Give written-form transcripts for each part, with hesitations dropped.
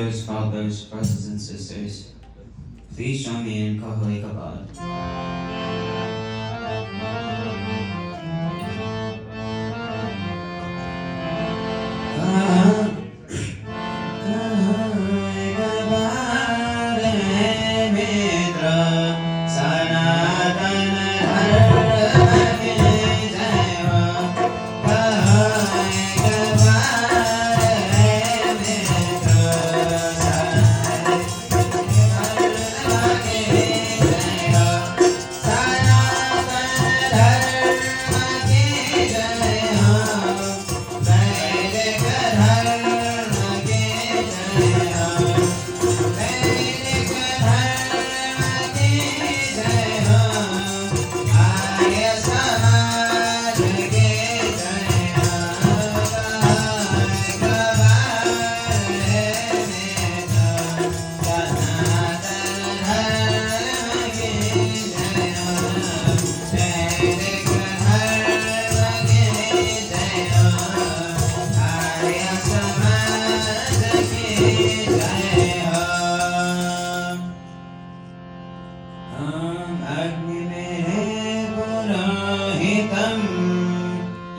Fathers, brothers, and sisters, please join me in Kahoi Kabad.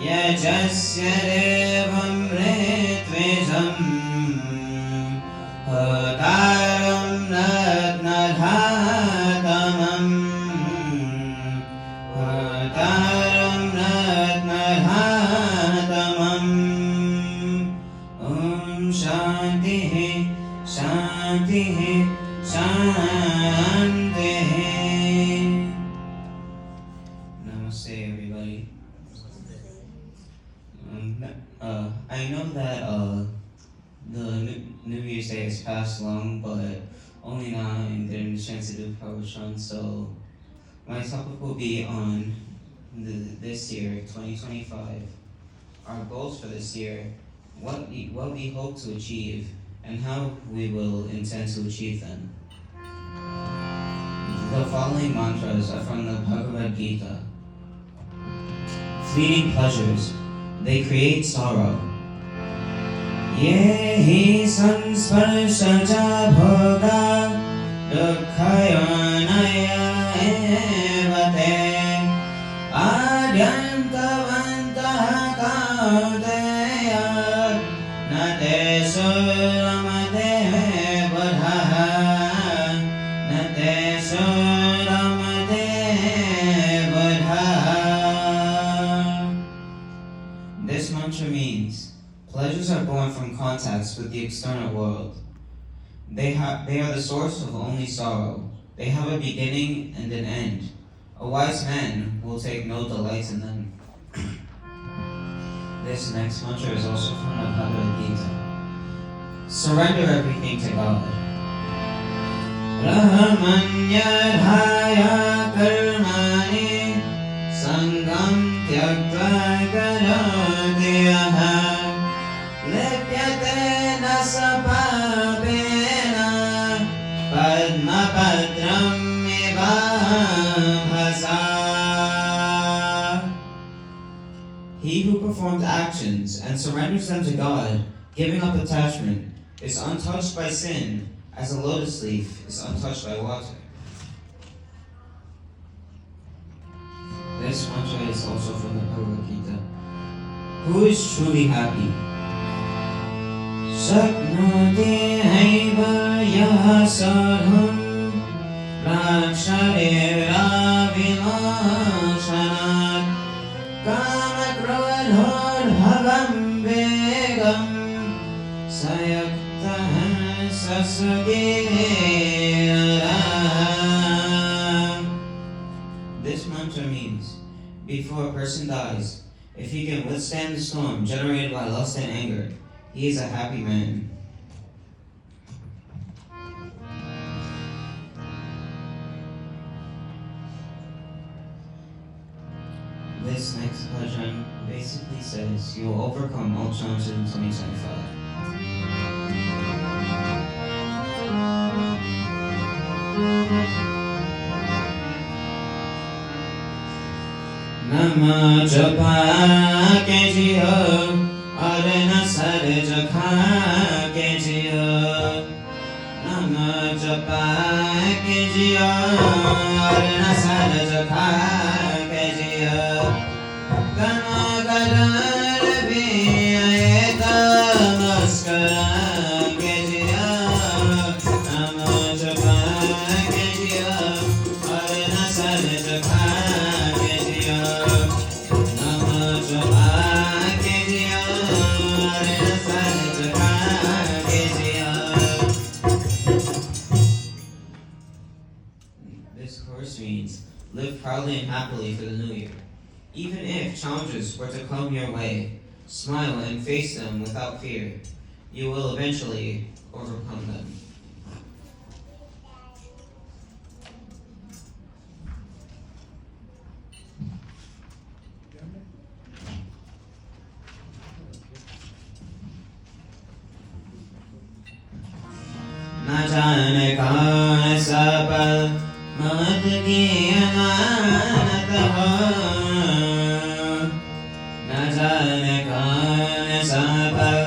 यजस्य देवं ऋत्विजम् होतारं रत्नधातमम् होतारं रत्नधातमम् ॐ शान्तिः शान्तिः शान्तिः. Namaste, everybody. I know that the New Year's Day has passed long, but only now I'm getting the chance to do Parvachan. So my topic will be on this year, 2025, our goals for this year, what we hope to achieve, and how we will intend to achieve them. The following mantras are from the Bhagavad Gita. Fleeting pleasures, they create sorrow. Ye hi sansparshaja bhoga dukkhayanaya evate adyantavantah kaudeya nate suramate bodhaha nate suramate bodhaha. This mantra means pleasures are born from contacts with the external world. They are the source of only sorrow. They have a beginning and an end. A wise man will take no delight in them. This next mantra is also from the Bhagavad Gita. Surrender everything to God. Rahamanyadhaya karmani sangam tyaktva karodyaha Lipyate nasapapena padmapatram bhasa. He who performs actions and surrenders them to God, giving up attachment, is untouched by sin, as a lotus leaf is untouched by water. This mantra is also from the Bhagavad Gita. Who is truly happy? Shaknoti haiva yah sadham praksharira vimoshanat kamakrodhodbhavam vegam sayaktah sasagera. This mantra means, before a person dies, if he can withstand the storm generated by lust and anger, he is a happy man. This next bhajan basically says you will overcome all challenges in 2025. Nama japa ke jiyo, aur na sar jakha ke jiyo. जपा के जिया और नसल जखा के जिया कनो colour भी आए तो मुस्कुरा के जिया हम जपा के जिया और नसल जखा के जिया हम जपा के जिया और नसल जखा के जिया. This course means live proudly and happily for the new year. Even if challenges were to come your way, smile and face them without fear. You will eventually overcome them. न जाने कौन सा पल मौत की अमानत हो, न जाने कौन सा पल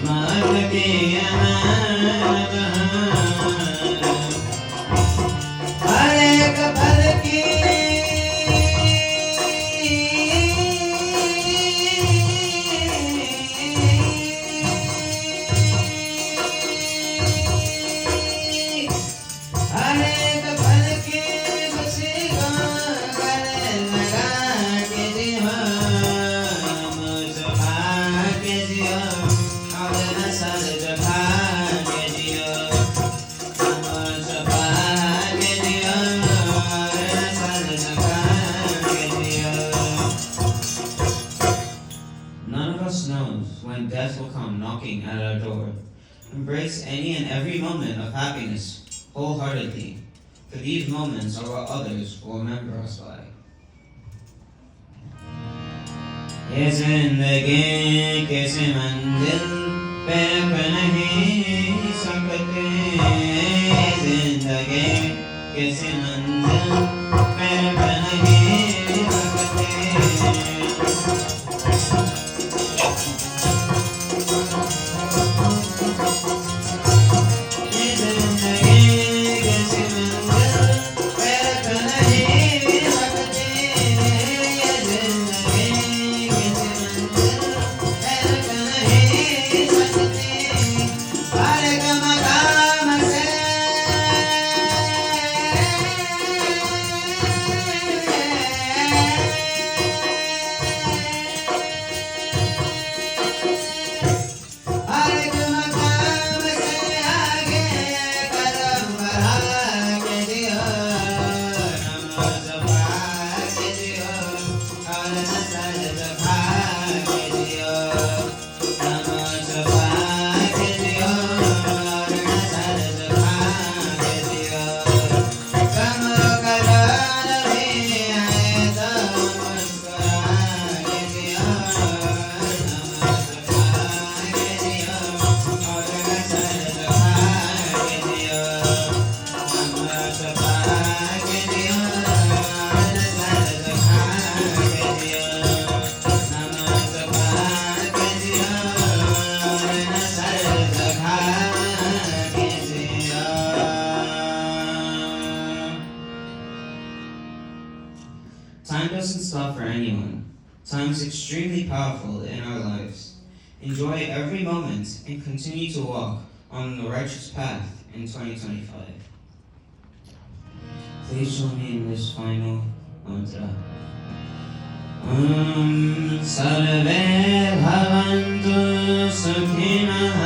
मौत की अमानत हो. हर एक पल की हर एक पल की खुशी को गले लगा के जियो, मुस्कुरा के जियो और नसल जगा के जियो, मुस्कुरा के जियो और नसल जगा के जियो. None of us knows when death will come knocking at our door. Embrace any and every moment of happiness wholeheartedly, for these moments are what others will remember us by. ये जिंदगी किसी मंजिल पे रुक नहीं सकते, ये जिंदगी किसी मंजिल पे रुक नहीं सकते. Time doesn't stop for anyone. Time is extremely powerful in our lives. Enjoy every moment and continue to walk on the righteous path in 2025. Please join me in this final mantra. Sarve bhavantu sukhinah,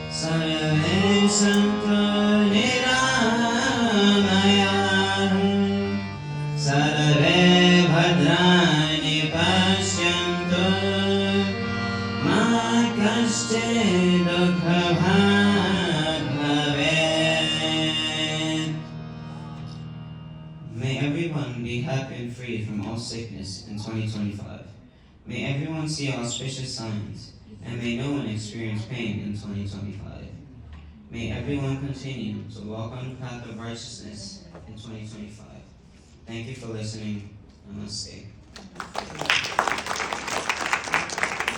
sarve santu niramayah, sarve bhadrani pashyantu ma kaschid dukha bhag bhavet. May everyone be happy and free from all sickness in 2025. May everyone see auspicious signs, and may no one experience pain in 2025. May everyone continue to walk on the path of righteousness in 2025. Thank you for listening. Namaste.